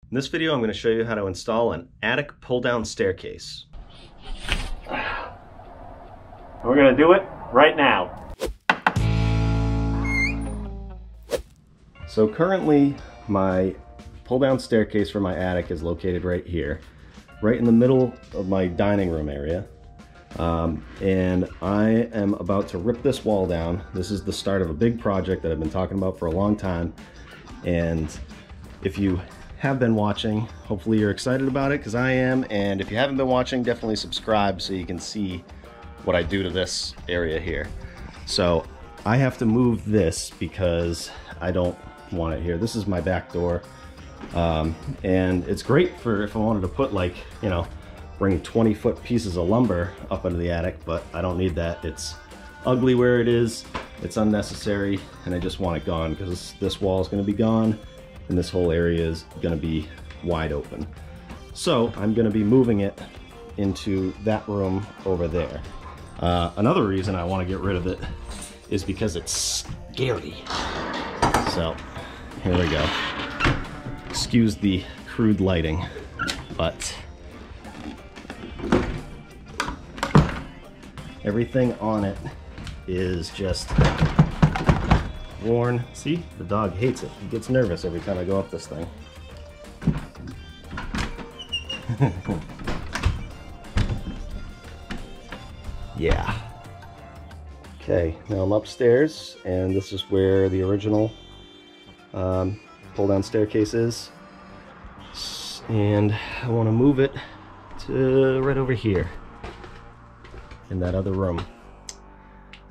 In this video, I'm going to show you how to install an attic pull-down staircase. We're going to do it right now. So currently, my pull-down staircase for my attic is located right here, right in the middle of my dining room area. And I am about to rip this wall down. This is the start of a big project that I've been talking about for a long time. And if you have been watching, hopefully you're excited about it, because I am. And if you haven't been watching, definitely subscribe so you can see what I do to this area here. So I have to move this because I don't want it here. This is my back door. And it's great for if I wanted to put, like, you know, bring 20-foot pieces of lumber up into the attic, but I don't need that. It's ugly where it is, it's unnecessary, and I just want it gone because this wall is going to be gone and this whole area is going to be wide open. So I'm going to be moving it into that room over there. Another reason I want to get rid of it is because it's scary. So here we go. Excuse the crude lighting, but everything on it is just worn. See, the dog hates it. He gets nervous every time I go up this thing. Yeah. Okay, now I'm upstairs, and this is where the original pull-down staircase is. And I want to move it to right over here in that other room.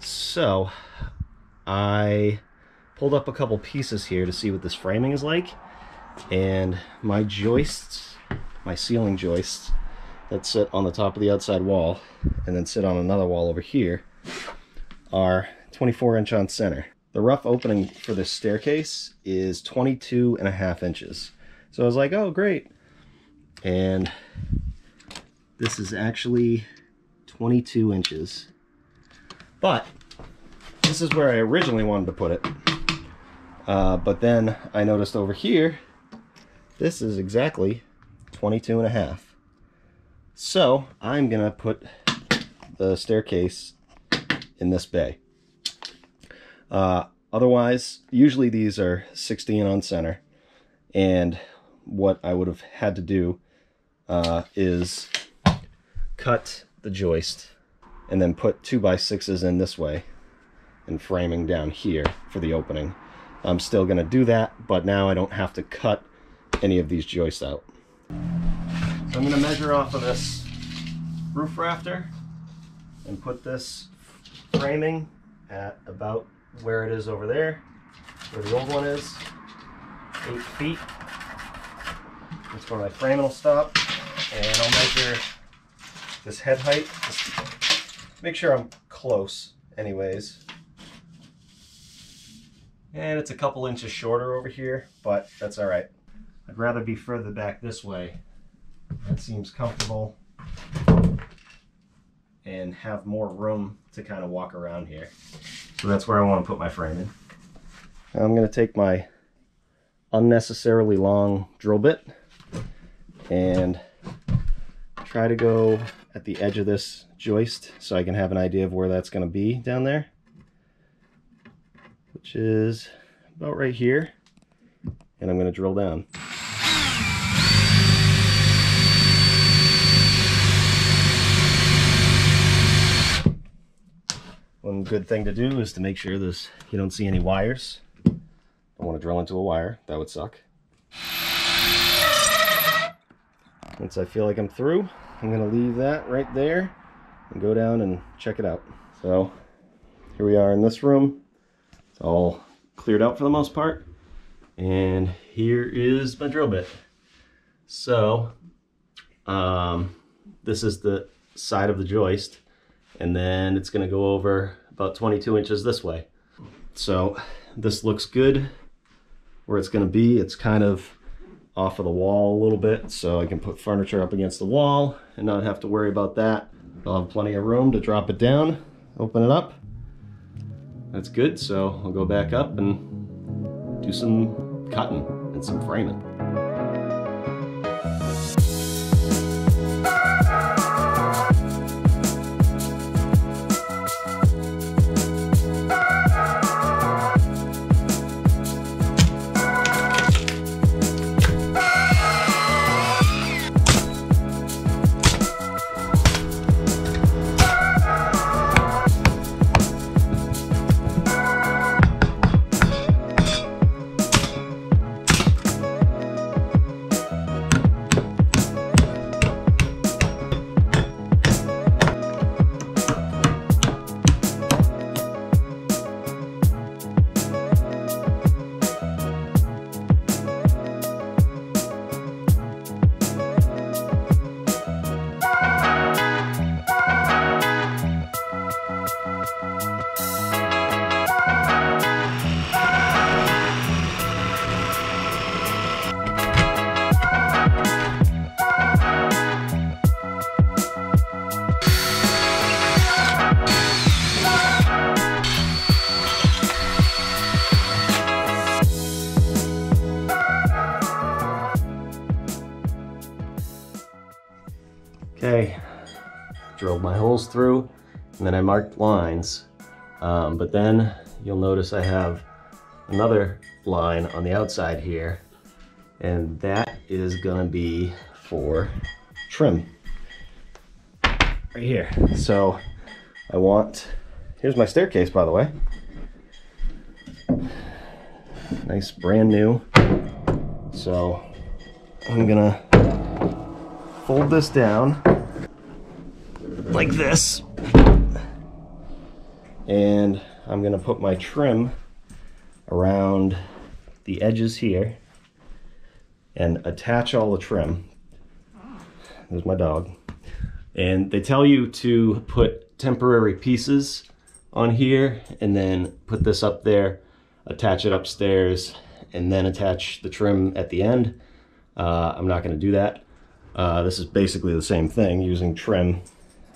So I pulled up a couple pieces here to see what this framing is like, and my joists, my ceiling joists that sit on the top of the outside wall and then sit on another wall over here are 24-inch on center. The rough opening for this staircase is 22.5 inches. So I was like, oh great. And this is actually 22 inches. But this is where I originally wanted to put it. But then I noticed over here, this is exactly 22.5. So I'm gonna put the staircase in this bay. Otherwise, usually these are 16 on center. And what I would have had to do is cut the joist and then put 2x6s in this way and framing down here for the opening. I'm still going to do that, but now I don't have to cut any of these joists out. So I'm going to measure off of this roof rafter and put this framing at about where it is over there, where the old one is, 8 feet. That's where my framing will stop, and I'll measure this head height. Just make sure I'm close anyways. And it's a couple inches shorter over here, but that's all right. I'd rather be further back this way. That seems comfortable and have more room to kind of walk around here. So that's where I want to put my framing. Now I'm going to take my unnecessarily long drill bit and try to go at the edge of this joist so I can have an idea of where that's going to be down there, which is about right here, and I'm going to drill down. One good thing to do is to make sure you don't see any wires. Don't want to drill into a wire, that would suck. Once I feel like I'm through, I'm going to leave that right there and go down and check it out. So here we are in this room. It's all cleared out for the most part. And here is my drill bit. So this is the side of the joist, and then it's going to go over about 22 inches this way. So this looks good where it's going to be. It's kind of off of the wall a little bit, so I can put furniture up against the wall and not have to worry about that. I'll have plenty of room to drop it down, open it up. That's good, so I'll go back up and do some cutting and some framing. okay, drilled my holes through, and then I marked lines. But then you'll notice I have another line on the outside here, and that is gonna be for trim right here. So I want, here's my staircase, by the way. Nice brand new. So I'm gonna fold this down like this, and I'm gonna put my trim around the edges here and attach all the trim. There's my dog. And they tell you to put temporary pieces on here and then put this up there, attach it upstairs, and then attach the trim at the end. I'm not gonna do that. This is basically the same thing, using trim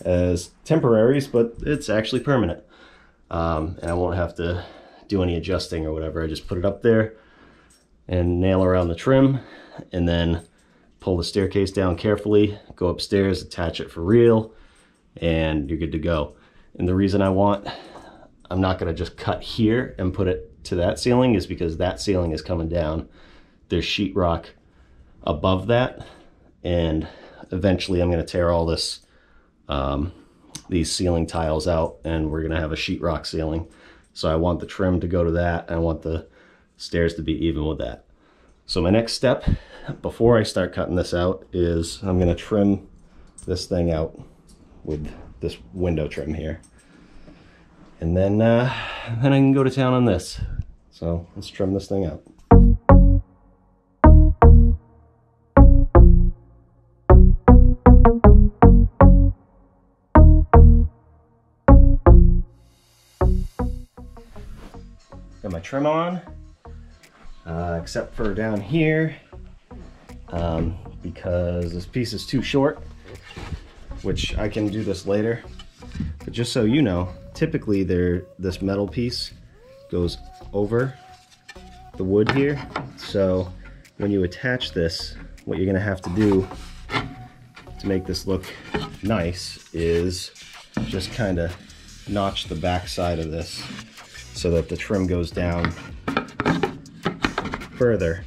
as temporaries, but it's actually permanent. And I won't have to do any adjusting or whatever. I just put it up there and nail around the trim, and then pull the staircase down carefully, go upstairs, attach it for real, and you're good to go. And the reason I'm not gonna just cut here and put it to that ceiling is because that ceiling is coming down. There's sheetrock above that, and eventually I'm gonna tear all this, these ceiling tiles out, and we're gonna have a sheetrock ceiling. So I want the trim to go to that, and I want the stairs to be even with that. So my next step, before I start cutting this out, is I'm gonna trim this thing out with this window trim here. And then I can go to town on this. So let's trim this thing out. Got my trim on, except for down here, because this piece is too short, which I can do this later. But just so you know, typically this metal piece goes over the wood here. So when you attach this, what you're gonna have to do to make this look nice is just kind of notch the back side of this so that the trim goes down further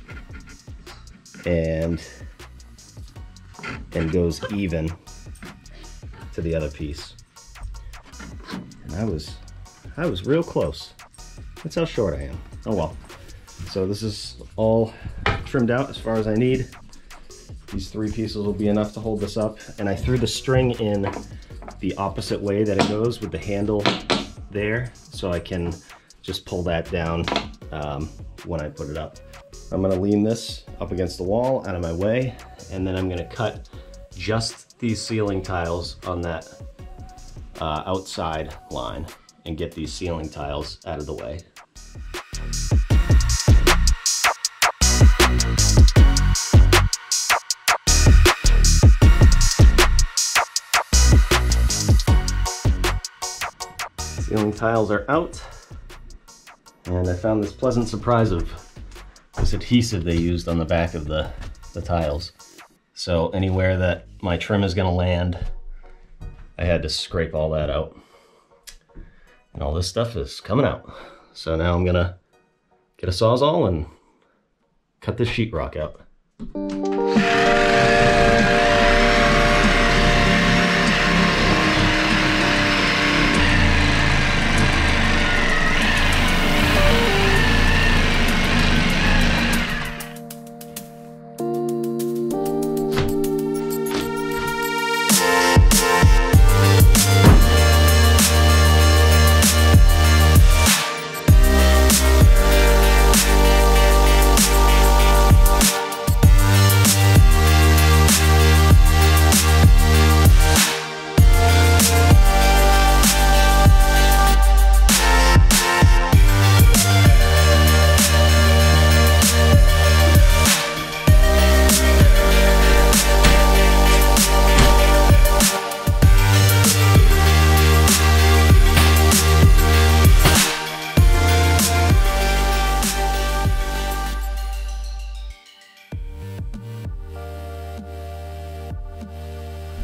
and goes even to the other piece. And I was real close. That's how short I am. Oh well. So this is all trimmed out as far as I need. These 3 pieces will be enough to hold this up. And I threw the string in the opposite way that it goes, with the handle there, so I can just pull that down when I put it up. I'm gonna lean this up against the wall out of my way, and then I'm gonna cut just these ceiling tiles on that outside line and get these ceiling tiles out of the way. Ceiling tiles are out, and I found this pleasant surprise of this adhesive they used on the back of the tiles. So anywhere that my trim is gonna land, I had to scrape all that out. And all this stuff is coming out. So now I'm gonna get a Sawzall and cut this sheetrock out.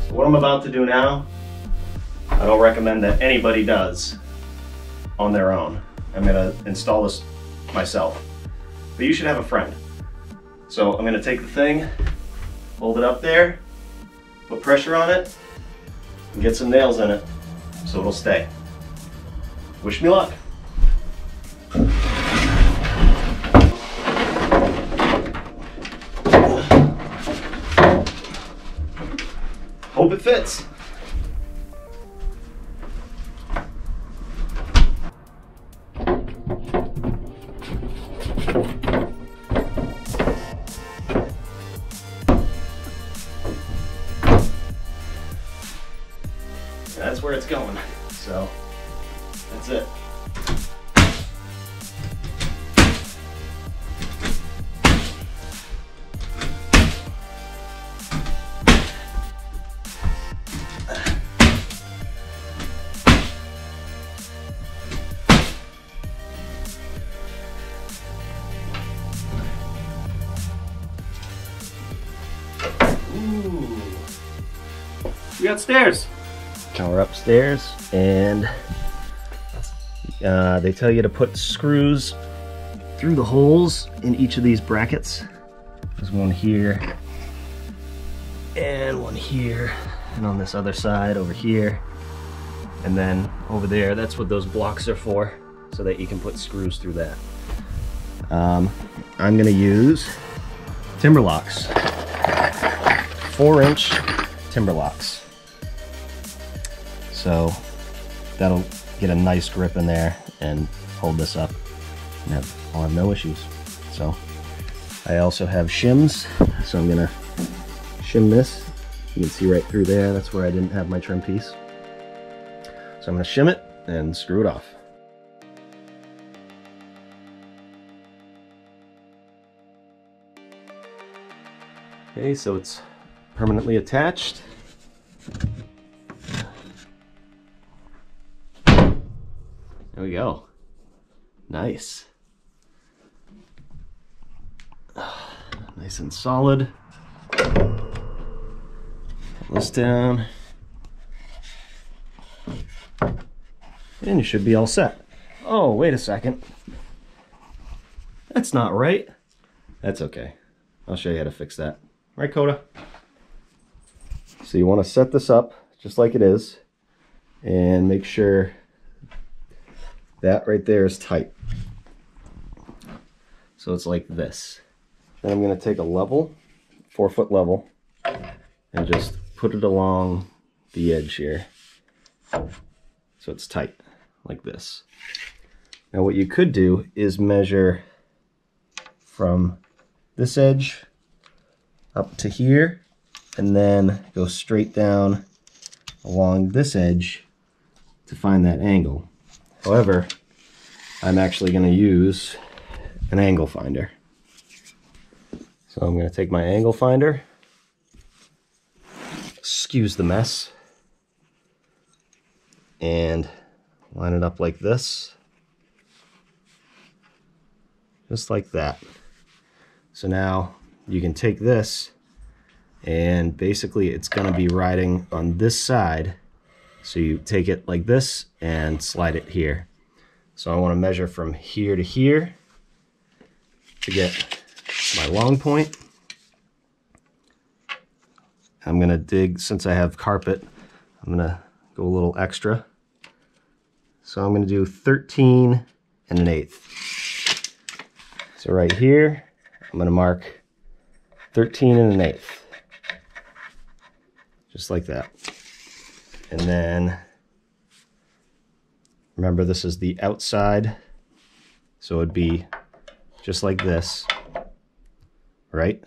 So what I'm about to do now, I don't recommend that anybody does on their own. I'm gonna install this myself, but you should have a friend. So I'm gonna take the thing, hold it up there, put pressure on it, and get some nails in it so it'll stay. Wish me luck. Hope it fits. That's where it's going. So that's it. Ooh. We got stairs. Now we're upstairs, and they tell you to put screws through the holes in each of these brackets. There's one here, and one here, and on this other side over here, and then over there. That's what those blocks are for, so that you can put screws through that. I'm gonna use timber locks, 4-inch timber locks. So that'll get a nice grip in there and hold this up, and I'll have no issues. So I also have shims, so I'm gonna shim this. You can see right through there, that's where I didn't have my trim piece. So I'm gonna shim it and screw it off. Okay, so it's permanently attached. There we go. Nice. Nice and solid. Pull this down. And you should be all set. Oh, wait a second. That's not right. That's okay. I'll show you how to fix that. Right, Coda? So you want to set this up just like it is and make sure that right there is tight. So it's like this. Then I'm going to take a level, 4-foot level, and just put it along the edge here. So it's tight, like this. Now what you could do is measure from this edge up to here, and then go straight down along this edge to find that angle. However, I'm actually going to use an angle finder. So I'm going to take my angle finder, excuse the mess, and line it up like this. Just like that. So now you can take this, and basically it's going to be riding on this side. So you take it like this and slide it here. So I want to measure from here to here to get my long point. I'm going to dig, since I have carpet, I'm going to go a little extra. So I'm going to do 13 1/8. So right here, I'm going to mark 13 1/8. Just like that. And then, remember this is the outside, so it'd be just like this, right?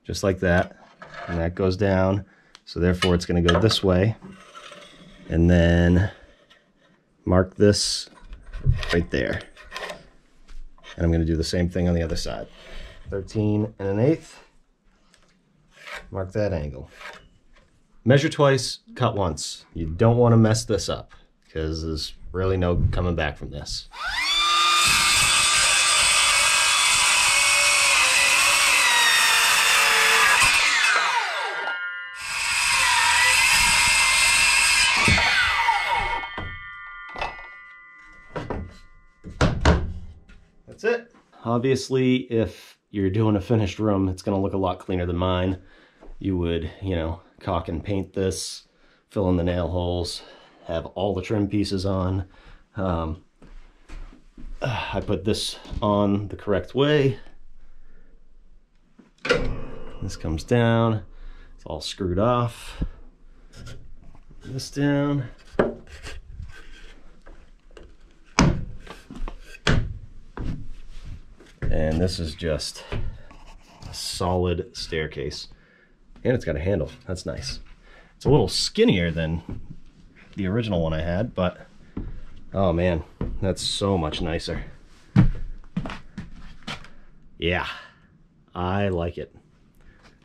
Just like that, and that goes down, so therefore it's going to go this way. And then mark this right there. And I'm going to do the same thing on the other side. 13 1/8. Mark that angle. Measure twice, cut once. You don't want to mess this up, because there's really no coming back from this. Obviously, if you're doing a finished room, it's going to look a lot cleaner than mine. You would, you know, caulk and paint this, fill in the nail holes, have all the trim pieces on. I put this on the correct way. This comes down, it's all screwed off. This down. And this is just a solid staircase. And it's got a handle, that's nice. It's a little skinnier than the original one I had, but oh man, that's so much nicer. Yeah, I like it.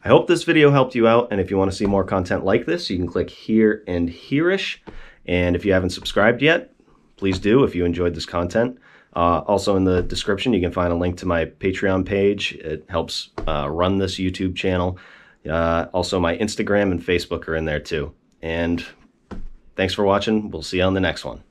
I hope this video helped you out, and if you want to see more content like this, you can click here and here-ish. And if you haven't subscribed yet, please do if you enjoyed this content. Also in the description, you can find a link to my Patreon page. It helps run this YouTube channel. Also, my Instagram and Facebook are in there too. And thanks for watching. We'll see you on the next one.